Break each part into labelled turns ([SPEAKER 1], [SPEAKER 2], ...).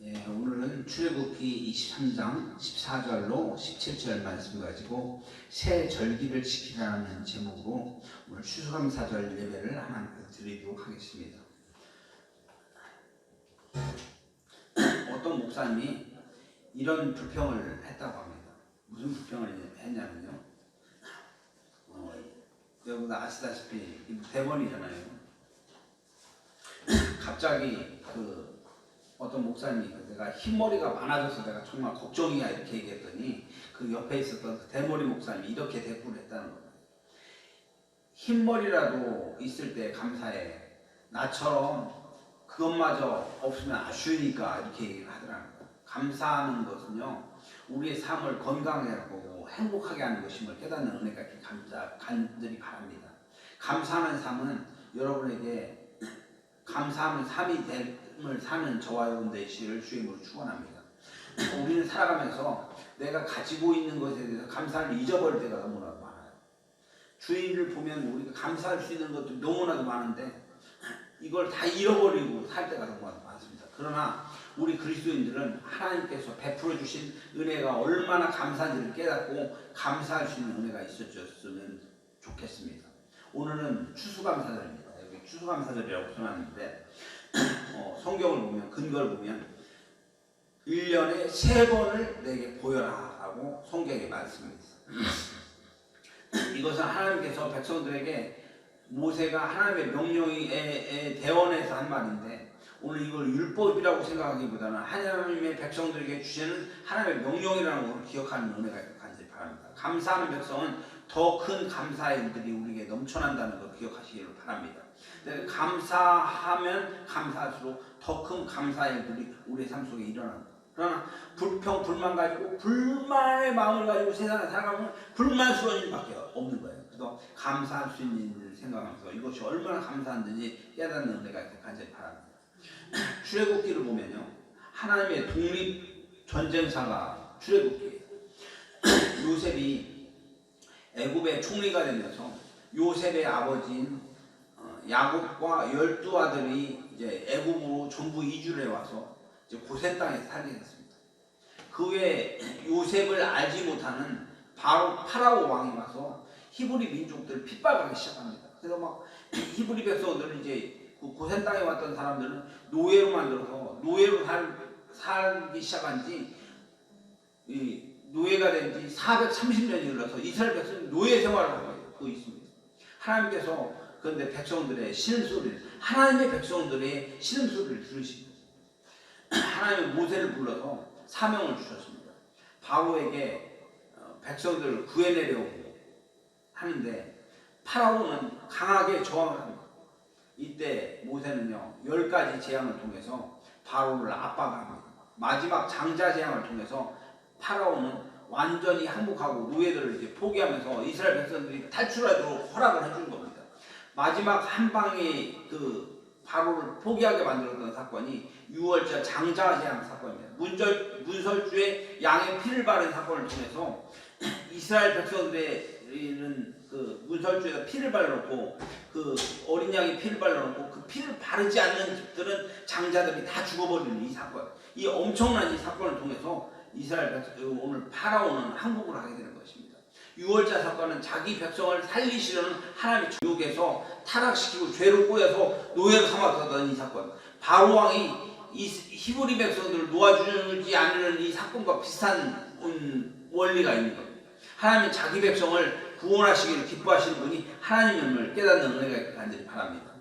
[SPEAKER 1] 오늘은 출애굽기 23장 14절로 17절 말씀 가지고 새 절기를 지키라는 제목으로 오늘 추수감사절 예배를 하나님께 드리도록 하겠습니다. 어떤 목사님이 이런 불평을 했다고 합니다. 무슨 불평을 했냐면요. 여러분 아시다시피 대본이잖아요. 갑자기 어떤 목사님이 내가 흰머리가 많아져서 내가 정말 걱정이야 이렇게 얘기했더니 그 옆에 있었던 그 대머리 목사님이 이렇게 대꾸를 했다는 거예요. 흰머리라도 있을 때 감사해. 나처럼 그것마저 없으면 아쉬우니까 이렇게 얘기를 하더라는 거예요. 감사하는 것은요, 우리의 삶을 건강하게 하고 행복하게 하는 것임을 깨닫는 은혜가 있길 간절히 바랍니다. 감사하는 삶은 여러분에게 감사하는 삶이 됨을 사는 저와 여러분 되시기를 주임으로 축원합니다. 우리는 살아가면서 내가 가지고 있는 것에 대해서 감사를 잊어버릴 때가 너무나도 많아요. 주인을 보면 우리가 감사할 수 있는 것도 너무나도 많은데 이걸 다 잃어버리고 살 때가 너무나도 많습니다. 그러나 우리 그리스도인들은 하나님께서 베풀어 주신 은혜가 얼마나 감사한지를 깨닫고 감사할 수 있는 은혜가 있어졌으면 좋겠습니다. 오늘은 추수감사절입니다. 여기 추수감사절이라고 써놨는데 성경을 보면 근거를 보면 1년에 3번을 내게 보여라 라고 성경에 말씀입니다. 이것은 하나님께서 백성들에게 모세가 하나님의 명령에 대원해서 한 말인데 오늘 이걸 율법이라고 생각하기보다는 하나님의 백성들에게 주시는 하나님의 명령이라는 걸 기억하는 은혜가 간절히 바랍니다. 감사하는 백성은 더 큰 감사의 일들이 우리에게 넘쳐난다는 걸 기억하시기를 바랍니다. 감사하면 감사할수록 더 큰 감사의 일들이 우리의 삶 속에 일어납니다. 그러나 불평, 불만 가지고 불만의 마음을 가지고 세상에 살아가면 불만스러운 일밖에 없는 거예요. 그래서 감사할 수 있는 일을 생각하면서 이것이 얼마나 감사한지 깨닫는 은혜가 간절히 바랍니다. 출애굽기를 보면요, 하나님의 독립 전쟁사가 출애굽기예요. 요셉이 애굽의 총리가 되면서 요셉의 아버지인 야곱과 12아들이 이제 애굽으로 전부 이주를 해와서 이제 고센 땅에 살게 됐습니다. 그 외에 요셉을 알지 못하는 바로 파라오 왕이 와서 히브리 민족들을 핍박하기 시작합니다. 그래서 막 히브리 백성들은 이제 그 고센 땅에 왔던 사람들은 노예로 만들어서 노예로 살기 시작한 지 노예가 된 지 430년이 흘러서 이스라엘 백성이 노예 생활을 하고 있습니다. 하나님께서 그런데 백성들의 신음소리를, 하나님의 백성들의 신음소리를 들으십니다. 하나님은 모세를 불러서 사명을 주셨습니다. 바로에게 백성들을 구해내려고 하는데 파라오는 강하게 저항을 합니다. 이때 모세는요 10가지 재앙을 통해서 바로를 압박합니다. 마지막 장자 재앙을 통해서 파라오는 완전히 항복하고 노예들을 이제 포기하면서 이스라엘 백성들이 탈출하도록 허락을 해준 겁니다. 마지막 한 방에 바로를 포기하게 만들었던 사건이 6월절 장자 재앙 사건입니다. 문설주에 양의 피를 바른 사건을 통해서 이스라엘 백성들은 문설주에다 피를 발라놓고 어린 양의 피를 발라놓고 그 피를 바르지 않는 집들은 장자들이 다 죽어버리는 이 사건, 이 엄청난 이 사건을 통해서 이스라엘 백성, 오늘 파라오는 항복을 하게 되는 것입니다. 6월절 사건은 자기 백성을 살리시려는 하나님의 유혹에서 타락시키고 죄로 꼬여서 노예로 삼았던 이 사건, 바로 왕이 이 히브리 백성들을 놓아주지 않으려는 이 사건과 비슷한 원리가 있는 겁니다. 하나님은 자기 백성을 구원하시기를 기뻐하시는 분이 하나님임을 깨닫는 은혜가 간절히 바랍니다.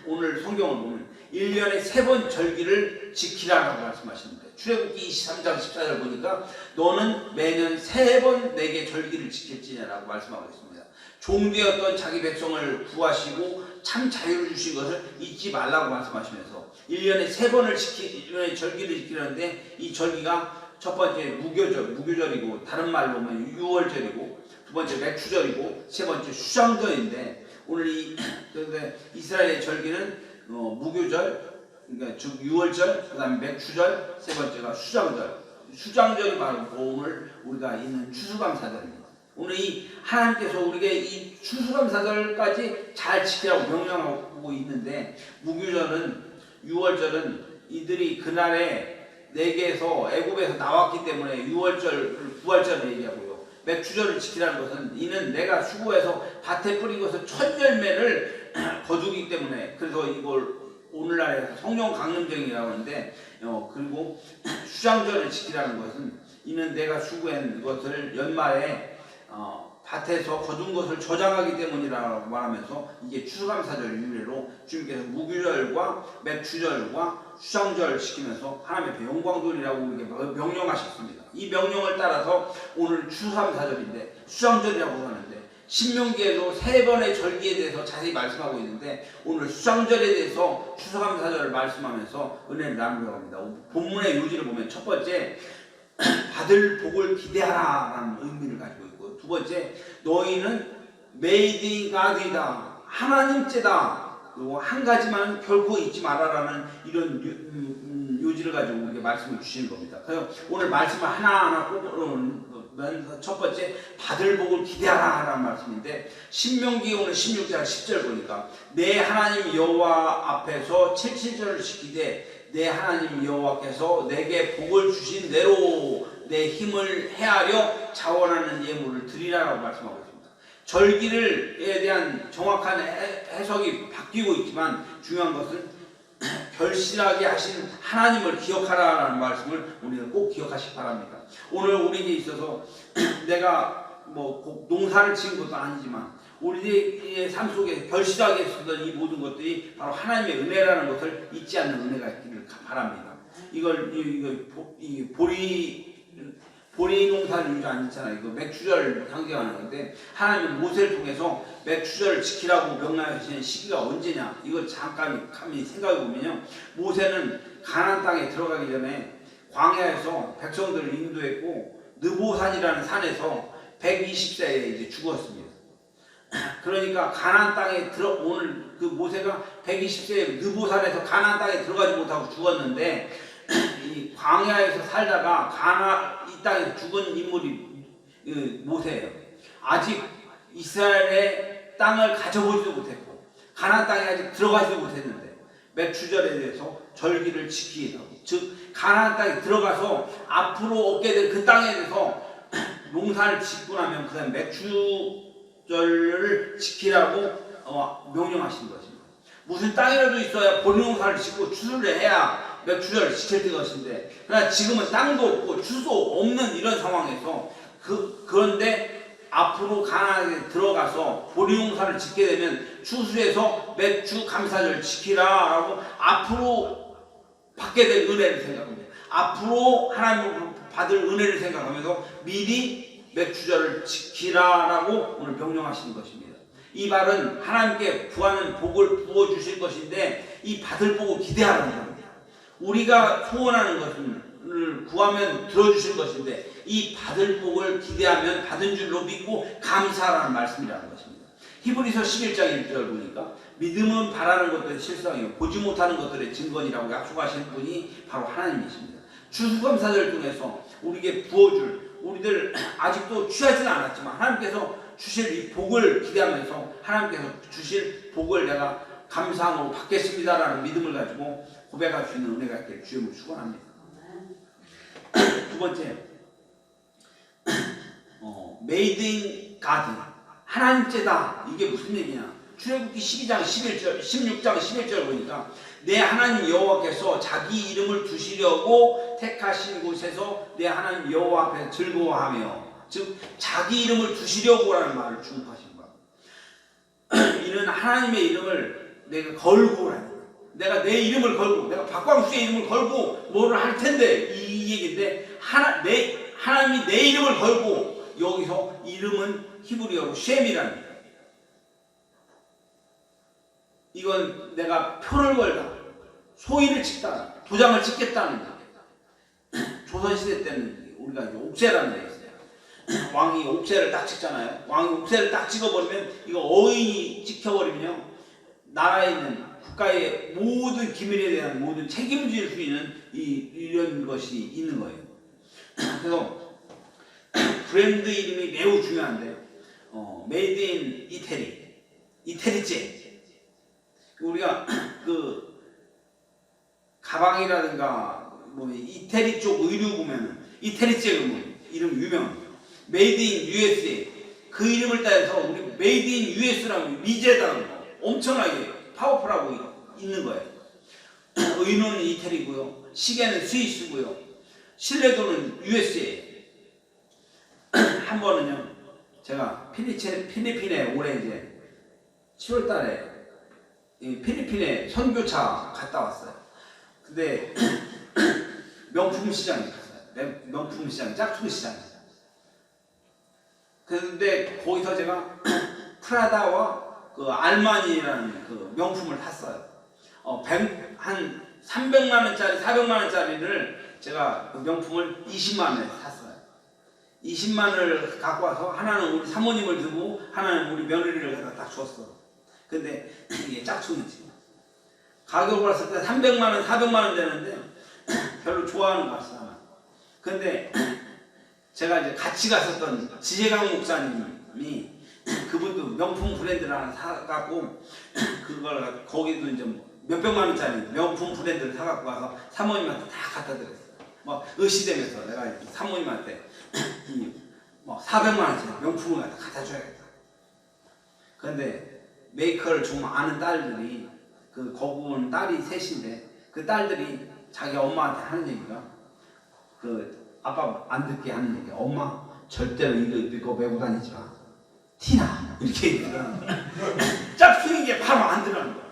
[SPEAKER 1] 오늘 성경을 보면 1년에 3번 절기를 지키라고 말씀하시는데 출애굽기 23장 14절 보니까 너는 매년 3번 내게 절기를 지킬지냐라고 말씀하고 있습니다. 종되었던 자기 백성을 구하시고 참 자유를 주신 것을 잊지 말라고 말씀하시면서 1년에 3번을 절기를 지키는데 이 절기가 첫 번째 무교절이고 다른 말로 보면 6월절이고 두 번째 맥추절이고 세 번째 수장절인데 오늘 이스라엘의 절기는 무교절, 그러니까 즉 6월절, 그 다음에 맥추절, 세 번째가 수장절. 수장절이 바로 오늘 우리가 있는 추수감사절입니다. 오늘 이 하나님께서 우리에게 이 추수감사절까지 잘 지키라고 명령하고 있는데 무교절은 6월절은 이들이 그날에 내게에서 애굽에서 나왔기 때문에 유월절, 부활절을 얘기하고요. 맥주절을 지키라는 것은 이는 내가 수고해서 밭에 뿌린 것을 첫 열매를 거두기 때문에, 그래서 이걸 오늘날에 성령 강림절이라고 하는데, 그리고 수장절을 지키라는 것은 이는 내가 수고한 것을 연말에 밭에서 거둔 것을 저장하기 때문이라고 말하면서, 이게 추수감사절 유래로 주님께서 무교절과 맥주절과 수장절 시키면서 하나님의 앞에 영광 돌리라고 우리에게 명령하셨습니다. 이 명령을 따라서 오늘 추수감사절인데 수장절이라고 하는데, 신명기에도 3번의 절기에 대해서 자세히 말씀하고 있는데, 오늘 수장절에 대해서 추수감사절을 말씀하면서 은혜를 나누려고 합니다. 본문의 요지를 보면 첫 번째, 받을 복을 기대하라 라는 의미를 가지고 있고, 두 번째, 너희는 made in God이다, 하나님께다, 그리고 한 가지만 결코 잊지 마라라는 이런 요지를 가지고 우리에게 말씀을 주시는 겁니다. 그래서 오늘 말씀을 하나하나 꼽으면 첫 번째, 받을 복을 기대하라 라는 말씀인데, 신명기 오늘 16장 10절 보니까 내 하나님 여호와 앞에서 77절을 지키되 내 하나님 여호와께서 내게 복을 주신 대로 내 힘을 헤아려 자원하는 예물을 드리라라고 말씀하고 있습니다. 절기를에 대한 정확한 해석이 바뀌고 있지만 중요한 것은 결실하게 하신 하나님을 기억하라라는 말씀을 우리는 꼭 기억하시기 바랍니다. 오늘 우리에게 있어서 내가 뭐 농사를 지은 것도 아니지만 우리의 삶 속에 결실하게 했었던 이 모든 것들이 바로 하나님의 은혜라는 것을 잊지 않는 은혜가 있기를 바랍니다. 보리 농사를 유지 않잖아요. 이거 맥주절 상징하는 건데, 하나님은 모세를 통해서 맥주절을 지키라고 명령하시는 시기가 언제냐, 이걸 잠깐 생각해 보면요, 모세는 가나안 땅에 들어가기 전에 광야에서 백성들을 인도했고 느보산이라는 산에서 120세에 이제 죽었습니다. 그러니까 가나안 땅에 오늘 그 모세가 120세에 느보산에서 가나안 땅에 들어가지 못하고 죽었는데, 이 광야에서 살다가 이 땅에 죽은 인물이 모세예요. 아직 이스라엘의 땅을 가져보지도 못했고 가나안 땅에 아직 들어가지도 못했는데, 맥주절에 대해서 절기를 지키게 하고, 즉 가나안 땅에 들어가서 앞으로 얻게 될 그 땅에 대해서 농사를 짓고 나면 그 다음 맥주절을 지키라고 명령하신 것입니다. 무슨 땅이라도 있어야 보리농사를 짓고 추수를 해야 맥주절을 지킬 것인데, 그러나 지금은 땅도 없고 추수도 없는 이런 상황에서 그런데 앞으로 가나안에 들어가서 보리농사를 짓게 되면 추수해서 맥주 감사절 지키라라고 앞으로 받게 될 은혜를 생각합니다. 앞으로 하나님으로 받을 은혜를 생각하면서 미리 맥주절을 지키라라고 오늘 명령하시는 것입니다. 이 말은 하나님께 구하는 복을 부어주실 것인데, 이 받을 복을 기대하라는 겁니다. 우리가 소원하는 것을 구하면 들어주실 것인데, 이 받을 복을 기대하면 받은 줄로 믿고 감사하라는 말씀이라는 것입니다. 히브리서 11장 1절 보니까 믿음은 바라는 것들의 실상이요 보지 못하는 것들의 증거니라고 약속하신 분이 바로 하나님이십니다. 추수감사절 통해서 우리에게 부어줄, 우리들 아직도 취하지는 않았지만 하나님께서 주실 이 복을 기대하면서 하나님께서 주실 복을 내가 감사함으로 받겠습니다라는 믿음을 가지고 고백할 수 있는 은혜가 있기를 주님을 축원합니다. 두 번째, made in God, 하나님께다. 이게 무슨 얘기냐? 출애굽기 16장 11절 보니까 내 하나님 여호와께서 자기 이름을 두시려고 택하신 곳에서 내 하나님 여호와 앞에 즐거워하며, 즉 자기 이름을 두시려고 라는 말을 주목하신 거예요. 이는 하나님의 이름을 내가 걸고라는, 내가 내 이름을 걸고, 내가 박광수의 이름을 걸고 뭐를 할 텐데, 이 얘기인데, 하나님이 내 이름을 걸고, 여기서 이름은 히브리어로 셈이라는 거예요. 이건 내가 표를 걸다, 소위를 찍다, 도장을 찍겠다는 거예요. 조선시대 때는 우리가 이제 옥새라는 게 있어요. 왕이 옥새를 딱 찍잖아요. 왕이 옥새를 딱 찍어버리면, 이거 어인이 찍혀버리면요, 나라에 있는 국가의 모든 기밀에 대한 모든 책임질 수 있는 이런 것이 있는 거예요. 그래서 브랜드 이름이 매우 중요한데, 메이드 인 이태리제. 우리가 그 다방이라든가 뭐 이태리 쪽 의류 보면은 이태리 제품 이름 유명 메이드 인 USA 그 이름을 따서 우리 메이드 인 US라고 미제다는 거 엄청나게 파워풀하고 있는 거예요. 의류는 이태리고요, 시계는 스위스고요, 신뢰도는 USA. 한 번은요, 제가 필리핀에 올해 이제 7월달에 필리핀에 선교차 갔다 왔어요. 근데 명품 시장에 갔어요. 명품 시장, 짝퉁 시장. 근데 거기서 제가 프라다와 그 알마니라는 그 명품을 샀어요. 한 300만 원짜리, 400만 원짜리를 제가 그 명품을 20만 원에 샀어요. 20만 원을 갖고 와서 하나는 우리 사모님을 두고 하나는 우리 며느리를 갖다 딱 줬어. 근데 이게 짝퉁이지. 가격을 봤을 때 300만 원, 400만 원 되는데 별로 좋아하는 것 같지 않아. 근데 제가 이제 같이 갔었던 지혜강 목사님이 그분도 명품 브랜드를 하나 사갖고 그걸 거기도 이제 몇백만 원짜리 명품 브랜드를 사갖고 와서 사모님한테 다 갖다 드렸어요. 막 의시되면서 내가 사모님한테 막 400만 원짜리 명품을 갖다 줘야겠다. 그런데 메이커를 좀 아는 딸들이 그 거부는 딸이 셋인데 그 딸들이 자기 엄마한테 하는 얘기가 그 아빠 안 듣게 하는 얘기. 엄마 절대로 이거 메고 다니지 마. 티나 이렇게 얘기하는 거야. 짝퉁인 게 바로 안 들어가는 거야.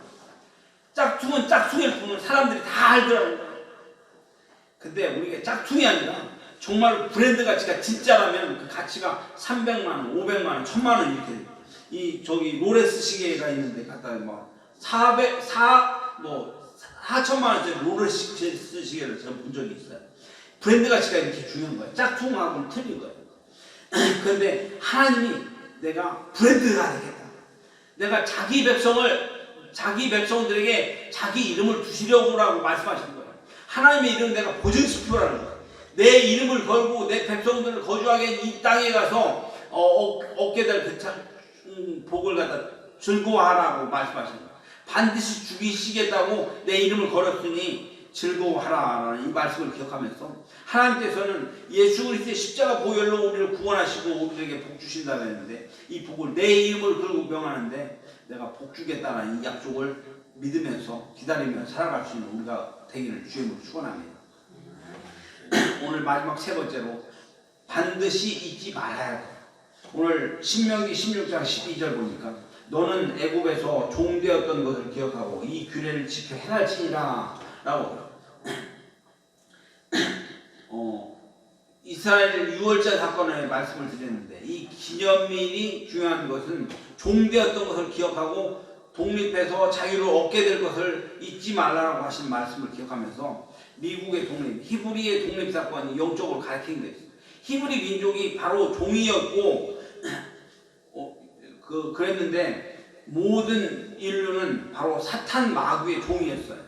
[SPEAKER 1] 짝퉁은 짝퉁일 뿐을 사람들이 다 알더라는 거야. 근데 우리가 짝퉁이 아니라 정말 브랜드 가치가 진짜라면 그 가치가 300만 원, 500만 원, 1000만 원 이렇게 이 저기 로레스 시계가 있는데 갖다 뭐 4천만 원짜리 로레스 시계를 제가 본 적이 있어요. 브랜드 가치가 이렇게 중요한 거예요. 짝퉁하고는 틀린 거예요. 그런데 하나님이 내가 브랜드가 되겠다. 내가 자기 백성들에게 자기 이름을 두시려고라고 말씀하시는 거예요. 하나님의 이름을 내가 보증시키라는 거예요. 내 이름을 걸고 내 백성들을 거주하게 이 땅에 가서 얻게 될 그 복을 갖다 즐거워하라고 말씀하시는 거예요. 반드시 죽이시겠다고 내 이름을 걸었으니 즐거워하라라는 이 말씀을 기억하면서 하나님께서는 예수 그리스도의 십자가 보혈로 우리를 구원하시고 우리에게 복 주신다고 했는데 이 복을 내 이름을 걸고 명하는데 내가 복 주겠다는 이 약속을 믿으면서 기다리며 살아갈 수 있는 우리가 되기를 주의 이름으로 축원합니다. 오늘 마지막 세 번째로 반드시 잊지 말아야 돼. 오늘 신명기 16장 12절 보니까 너는 애굽에서 종되었던 것을 기억하고 이 규례를 지켜 행할지니라 라고 이스라엘 유월절 사건의 말씀을 드렸는데 이 기념일이 중요한 것은 종되었던 것을 기억하고 독립해서 자유를 얻게 될 것을 잊지 말라고 하신 말씀을 기억하면서 미국의 독립, 히브리의 독립 사건이 영적으로 가르치는 게 있어요. 히브리 민족이 바로 종이었고 그랬는데 모든 인류는 바로 사탄 마귀의 종이었어요.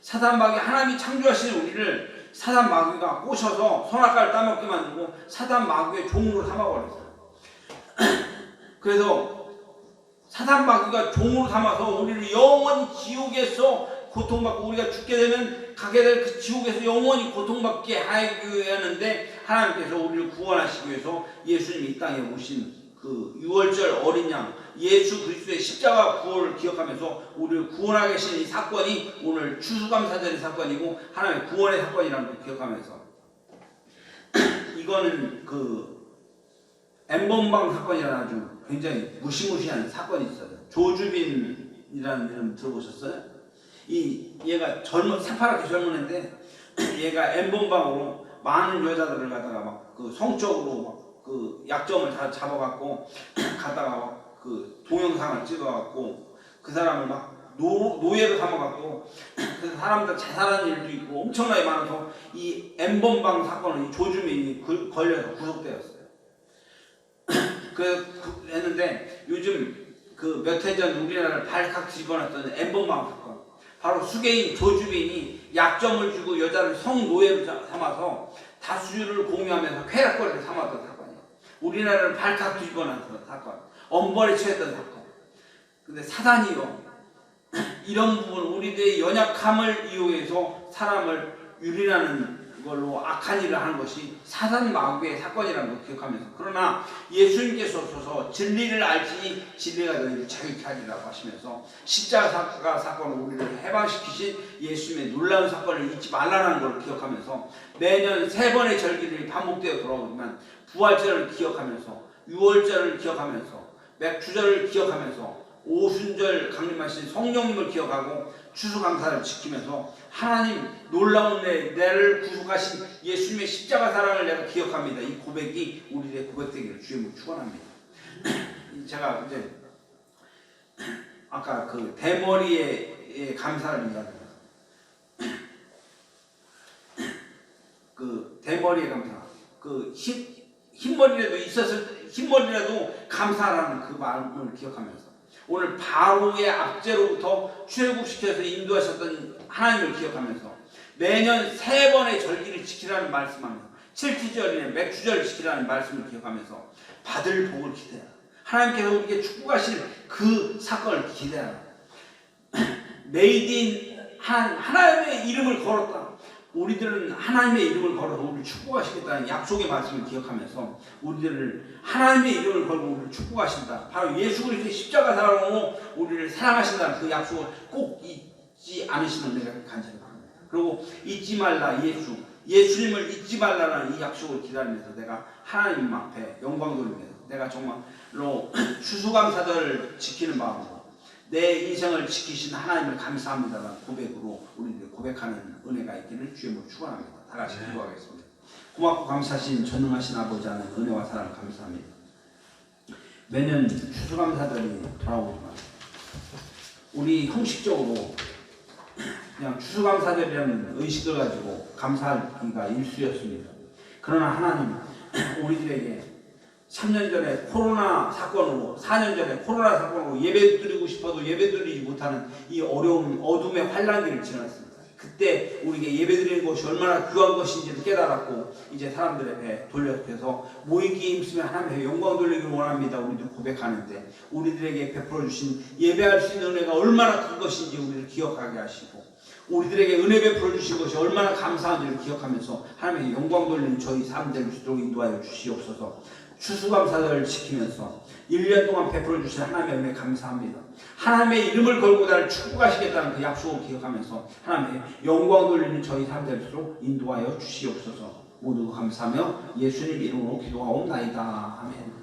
[SPEAKER 1] 사탄 마귀 하나님이 창조하신 우리를 사탄 마귀가 꼬셔서 선악과를 따먹게 만들고 사탄 마귀의 종으로 삼아버렸어요. 그래서 사탄 마귀가 종으로 삼아서 우리를 영원히 지옥에서 고통받고 우리가 죽게 되면 가게 될 그 지옥에서 영원히 고통받게 하기 하는데 하나님께서 우리를 구원하시기 위해서 예수님이 이 땅에 오신 그 유월절 어린 양 예수 그리스도의 십자가 구원을 기억하면서 우리를 구원하게 하신 이 사건이 오늘 추수감사절의 사건이고 하나님의 구원의 사건이라는 걸 기억하면서 이거는 그 엠번방 사건이라는 아주 굉장히 무시무시한 사건이 있어요. 조주빈이라는 이름 들어보셨어요? 얘가 새파랗게 젊은 애인데 얘가 엠번방으로 많은 여자들을 갖다가 막 그 성적으로 막 그 약점을 다 잡아갖고 갖다가 막 그 동영상을 찍어갖고 그 사람을 막 노예로 삼아갖고 그 사람들 자살한 일도 있고 엄청나게 많아서 이 엠번방 사건은 이 조주민이 걸려서 구속되었어요. 했는데 요즘 그 몇 해 전 우리나라를 발칵 집어넣었던 엠번방 사건 바로 수개인 조주빈이 약점을 주고 여자를 성노예로 삼아서 다수주를 공유하면서 쾌락거리를 삼았던 사건이에요. 우리나라를 발칵 뒤집어놨던 사건, 엄벌에 처했던 사건. 근데 사단이요, 이런 부분 우리들의 연약함을 이용해서 사람을 유린하는 걸로 악한 일을 하는 것이 사단 마귀의 사건이라는 걸 기억하면서, 그러나 예수님께서 오셔서 진리를 알지 진리가 너희를 자유케 하리라고 하시면서 십자가 사건으로 우리를 해방시키신 예수님의 놀라운 사건을 잊지 말라는 걸 기억하면서 매년 3번의 절기를 반복되어 돌아오지만 부활절을 기억하면서 유월절을 기억하면서 맥주절을 기억하면서 오순절 강림하신 성령님을 기억하고 추수감사를 지키면서 하나님 놀라운 내를 구속하신 예수님의 십자가 사랑을 내가 기억합니다. 이 고백이 우리의 고백되기를 주님으로 축원합니다. 제가 이제 아까 그 대머리에 감사를 인하는 그 대머리에 감사, 그 흰머리라도 있었을 흰머리라도 감사라는 그 마음을 기억하면서 오늘 바로의 압제로부터 출애굽시켜서 인도하셨던 하나님을 기억하면서 매년 3번의 절기를 지키라는 말씀하면서 7주절이나 맥주절을 지키라는 말씀을 기억하면서 받을 복을 기대하라. 하나님께서 우리에게 축복하실 그 사건을 기대하라. 메이드 인 하나님의 이름을 걸었다. 우리들은 하나님의 이름을 걸어서 우리를 축복하시겠다는 약속의 말씀을 기억하면서 우리들을 하나님의 이름을 걸고 우리를 축복하신다. 바로 예수 그리스도의 십자가 사랑으로 우리를 사랑하신다는 그 약속을 꼭 잊지 않으시는 내가 간절히 바랍니다. 그리고 잊지 말라 예수님을 잊지 말라는 이 약속을 기다리면서 내가 하나님 앞에 영광 돌리면서 내가 정말로 추수감사절을 지키는 마음으로 내 인생을 지키신 하나님을 감사합니다라는 고백으로 우리들 고백하는 은혜가 있기를 주님으로 축원합니다. 다 같이 기도하겠습니다. 고맙고 감사하신 전능하신 아버지 하나님 은혜와 사랑을 감사합니다. 매년 추수감사절이 돌아오지만 우리 형식적으로 그냥 추수감사절이라는 의식을 가지고 감사하기가 일쑤였습니다. 그러나 하나님 우리들에게 3년 전에 코로나 사건으로 4년 전에 코로나 사건으로 예배드리고 싶어도 예배드리지 못하는 이 어려운 어둠의 환란기를 지났습니다. 그때 우리에게 예배드리는 것이 얼마나 귀한 것인지를 깨달았고 이제 사람들의 배 돌려서 모이기에 힘쓰며 하나님의 영광 돌리기를 원합니다. 우리도 고백하는데 우리들에게 베풀어 주신 예배할 수 있는 은혜가 얼마나 큰 것인지 우리를 기억하게 하시고 우리들에게 은혜 베풀어 주신 것이 얼마나 감사한지를 기억하면서 하나님의 영광 돌리는 저희 삶 될 수 있도록 인도하여 주시옵소서. 추수감사절을 지키면서 1년 동안 베풀어 주신 하나님의 은혜 감사합니다. 하나님의 이름을 걸고 나를 축복하시겠다는 그 약속을 기억하면서 하나님의 영광 돌리는 저희 삶 될수록 인도하여 주시옵소서. 모두 감사하며 예수님 이름으로 기도하옵나이다. 아멘.